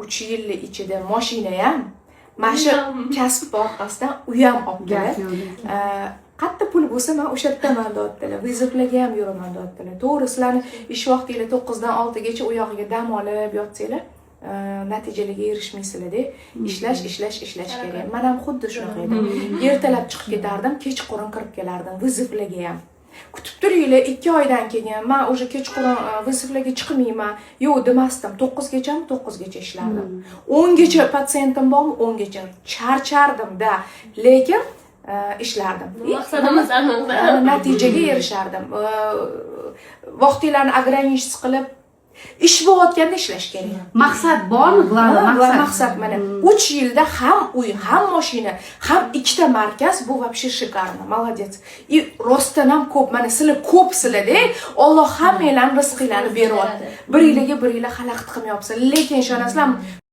3 yil ichida mashina ham, mana shu kasb orqasidan u ham olib keladi. Qatta pul bo'lsa, men o'sha yerdaman deyaptilar. Vizitlarga ham yuraman deyaptilar. To'g'ri, sizlarni ish vaqtinglar 9 dan 6 gacha u yog'iga dam olib yotsanglar, natijalarga erishmaysizlar-da. Ishlash kerak. Men ham xuddi shunaqa edim. Ertalab chiqib ketardim, kechqurun kirib kelardim vizitlarga ham. Kutib turinglar, 2 oydan keyin men o'sha kechqurun vizitlarga chiqmayman. Yo'q demasdim. 9 gachami 9 gacha ishlardim. 10 gacha patsiyentim bormi? 10 gacha charchardim-da. Lekin ishlardim. Maqsadimiz aniq. Natijaga erishardim. Vaqtlarni ограничить qilib ish bo'layotganda ishlash kerak. Maqsad bormi? Maqsad mana 3 yilda ham uy, ham mashina, ham 2 ta markaz, bu вообще шикарно. Молодец. И rostdan ham ko'p. Mana sizlar ko'psizlar-da. Alloh hammanglarning rizqinglarni beryapti. Biringlarga biringlar xalaqit qilmayapsiz. Lekin ishonasizlarmi?